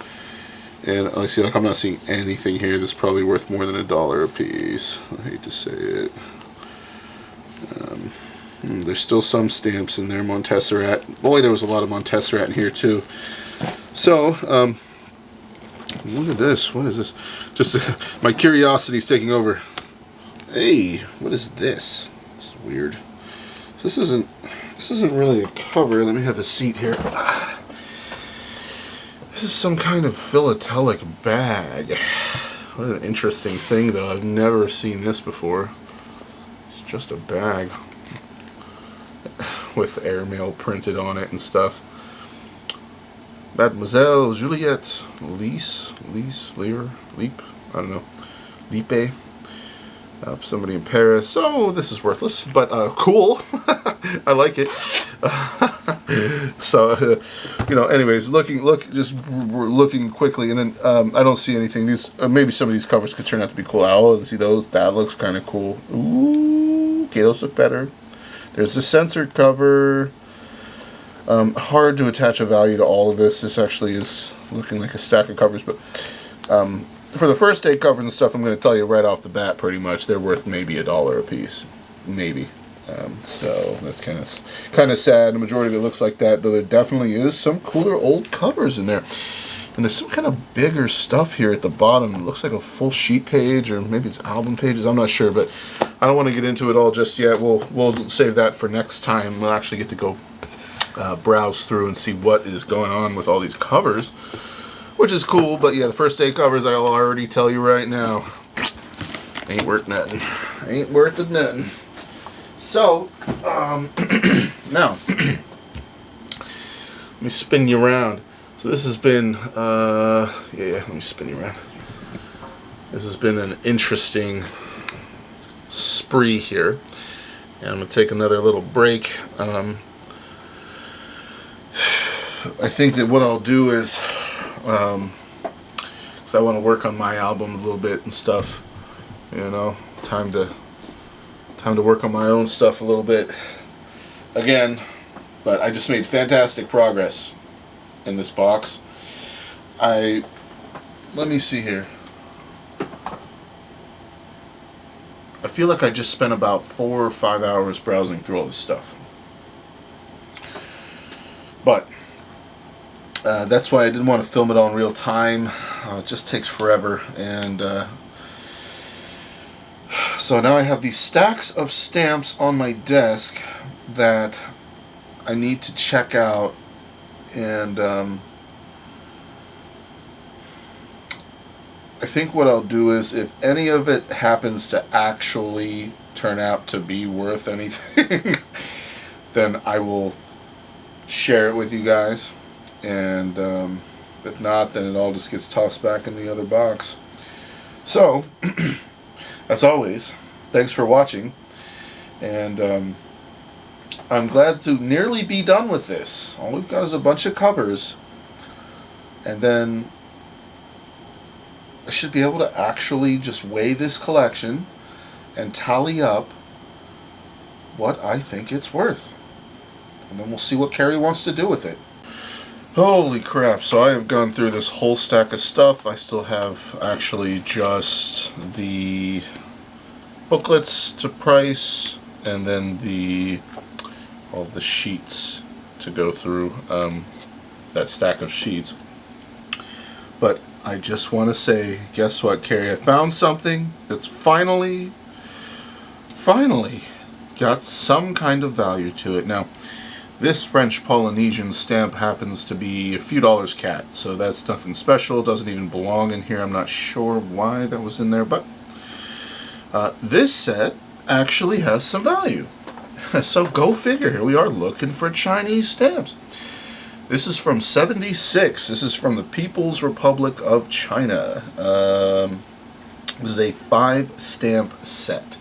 and I see, like, I'm not seeing anything here that's probably worth more than $1 a piece. I hate to say it. There's still some stamps in there. Montserrat. Boy, there was a lot of Montserrat in here too. So, look at this. What is this? Just my curiosity's taking over. Hey, what is this? This is weird. This isn't really a cover. Let me have a seat here. This is some kind of philatelic bag. What an interesting thing, though. I've never seen this before. It's just a bag with airmail printed on it and stuff. Mademoiselle Juliette Leap, I don't know, Lipe, somebody in Paris. Oh, this is worthless, but cool. I like it. So, you know, anyways, just looking quickly, and then I don't see anything. These maybe some of these covers could turn out to be cool. Oh, see those? That looks kind of cool. Ooh, okay, those look better. There's the censored cover. Hard to attach a value to all of this. This actually is looking like a stack of covers, but for the first day covers and stuff, I'm going to tell you right off the bat, pretty much they're worth maybe $1 a piece, maybe. So that's kind of sad. The majority of it looks like that, though there definitely is some cooler old covers in there. And there's some kind of bigger stuff here at the bottom. It looks like a full sheet page, or maybe it's album pages. I'm not sure, but I don't want to get into it all just yet. We'll save that for next time. We'll actually get to go browse through and see what is going on with all these covers. which is cool. But yeah, the first day covers, I'll already tell you right now, ain't worth nothing. Ain't worth it nothing. So, now, let me spin you around. So this has been, let me spin you around. This has been an interesting spree here. And I'm going to take another little break. I think that what I'll do is, because I want to work on my album a little bit and stuff, you know, time to work on my own stuff a little bit again. But I just made fantastic progress in this box. Let me see here. I feel like I just spent about 4 or 5 hours browsing through all this stuff. But that's why I didn't want to film it all in real time. It just takes forever. And so now I have these stacks of stamps on my desk that I need to check out. And I think what I'll do is, if any of it happens to actually turn out to be worth anything, then I will share it with you guys. And if not, then it all just gets tossed back in the other box. So, as always, thanks for watching. And I'm glad to nearly be done with this. All we've got is a bunch of covers. And then I should be able to actually just weigh this collection and tally up what I think it's worth. And then we'll see what Carrie wants to do with it. Holy crap, so I have gone through this whole stack of stuff. I still have actually just the booklets to price, and then all the sheets to go through, that stack of sheets. But I just want to say, guess what, Carrie? I found something that's finally got some kind of value to it. Now, this French Polynesian stamp happens to be a few dollars CAT, so that's nothing special. It doesn't even belong in here. I'm not sure why that was in there, but this set actually has some value. So go figure. Here we are looking for Chinese stamps. This is from '76. This is from the People's Republic of China. This is a 5-stamp set.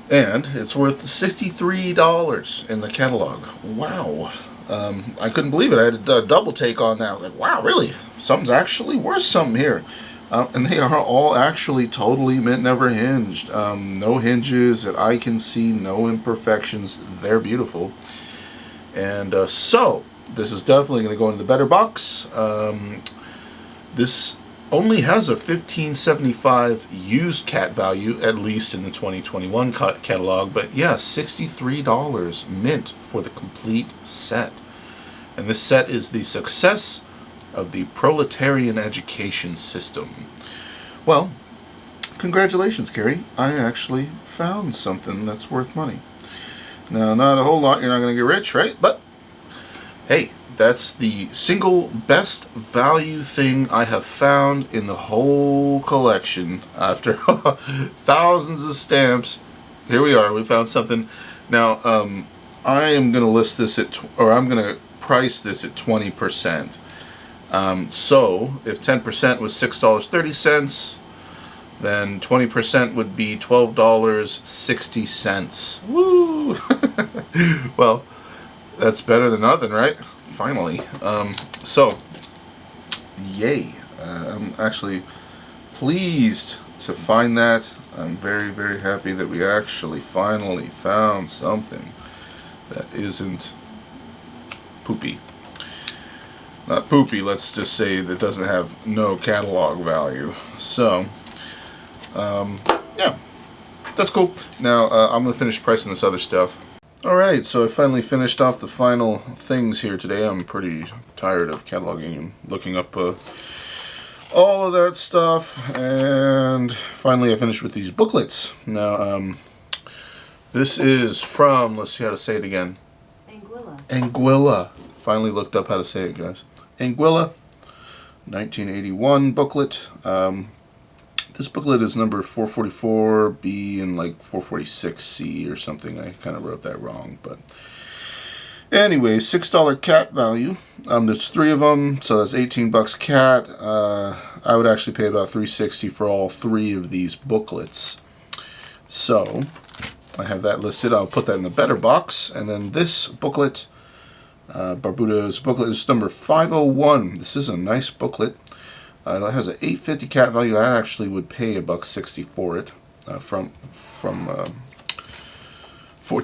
And it's worth $63 in the catalog. Wow. I couldn't believe it. I had a double take on that. Like, wow, really? Something's actually worth something here. And they are all actually totally mint, never hinged. No hinges that I can see, no imperfections. They're beautiful. And so, this is definitely going to go into the better box. This only has a $15.75 used CAT value, at least in the 2021 catalog. But yeah, $63 mint for the complete set. And this set is the success of the proletarian education system. Well, congratulations, Carrie. I actually found something that's worth money. Now, not a whole lot. You're not going to get rich, right? But, hey, that's the single best value thing I have found in the whole collection. After thousands of stamps, here we are. We found something. Now, I am going to list this at, I'm going to price this at 20%. So, if 10% was $6.30, then 20% would be $12.60. Woo! Well, that's better than nothing, right? Finally. So, yay. I'm actually pleased to find that. I'm very, very happy that we actually finally found something that isn't poopy. Not poopy, let's just say that doesn't have no catalog value. So, yeah, that's cool. Now, I'm going to finish pricing this other stuff. Alright, so I finally finished off the final things here today. I'm pretty tired of cataloging and looking up all of that stuff. And finally I finished with these booklets. Now, this is from, let's see how to say it again. Anguilla. Anguilla. Finally looked up how to say it, guys. Anguilla, 1981 booklet. This booklet is number 444B and like 446C or something. I kind of wrote that wrong, but anyway, $6 cat value. There's 3 of them, so that's $18 cat. I would actually pay about $3.60 for all 3 of these booklets. So I have that listed. I'll put that in the better box. And then this booklet, Barbuda's booklet, is number 501. This is a nice booklet. It has an $8.50 cat value. I actually would pay $1.60 for it,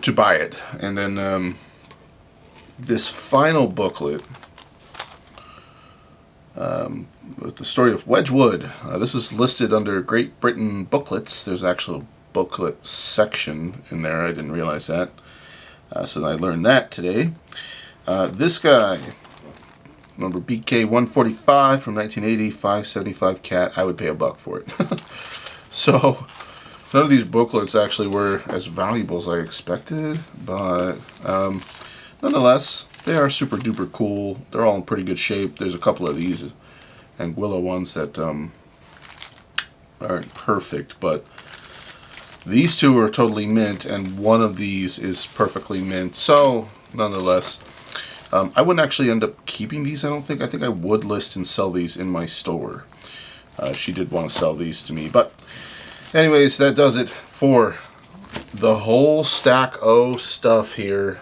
to buy it. And then this final booklet, with the story of Wedgwood. This is listed under Great Britain booklets. There's actually a booklet section in there. I didn't realize that. So I learned that today. This guy, number BK 145 from 1980, 575 cat. I would pay $1 for it. So none of these booklets actually were as valuable as I expected, but nonetheless, they are super duper cool. They're all in pretty good shape. There's a couple of these Anguilla ones that aren't perfect, but these 2 are totally mint, and one of these is perfectly mint. So nonetheless, I wouldn't actually end up keeping these, I don't think. I think I would list and sell these in my store. She did want to sell these to me. But anyways, that does it for the whole stack of stuff here.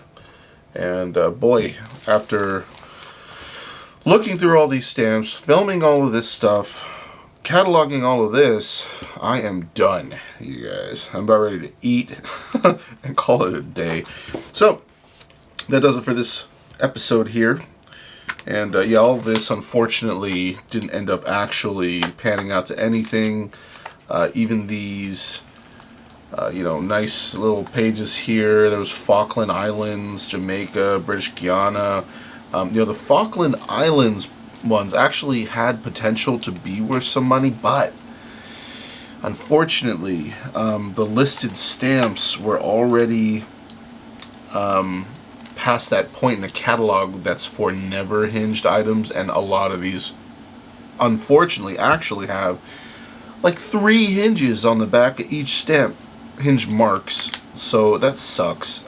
And boy, after looking through all these stamps, filming all of this stuff, cataloging all of this, I am done, you guys. I'm about ready to eat and call it a day. So that does it for this episode here. And yeah, all of this unfortunately didn't end up actually panning out to anything. Even these nice little pages here. There was Falkland Islands, Jamaica, British Guiana. The Falkland Islands ones actually had potential to be worth some money, but unfortunately, the listed stamps were already past that point in the catalog that's for never hinged items, and a lot of these unfortunately actually have like 3 hinges on the back of each stamp, hinge marks, so that sucks.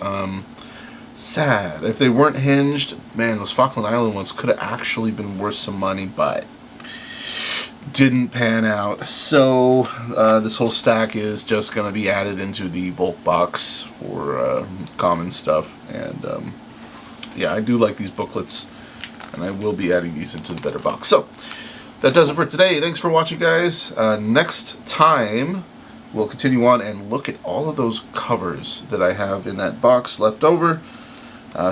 Sad. If they weren't hinged, man, those Falkland Island ones could have actually been worth some money, but didn't pan out. So this whole stack is just going to be added into the bulk box for common stuff. And yeah, I do like these booklets, and I will be adding these into the better box. So that does it for today. Thanks for watching, guys. Next time, we'll continue on and look at all of those covers that I have in that box left over.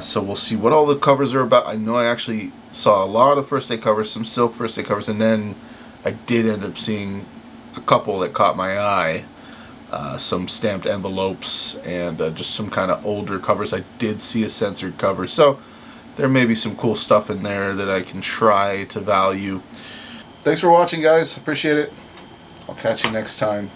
So we'll see what all the covers are about. I know I actually saw a lot of first day covers, some silk first day covers, and then I did end up seeing a couple that caught my eye. Some stamped envelopes and just some kind of older covers. I did see a censored cover, so there may be some cool stuff in there that I can try to value. Thanks for watching, guys. Appreciate it. I'll catch you next time.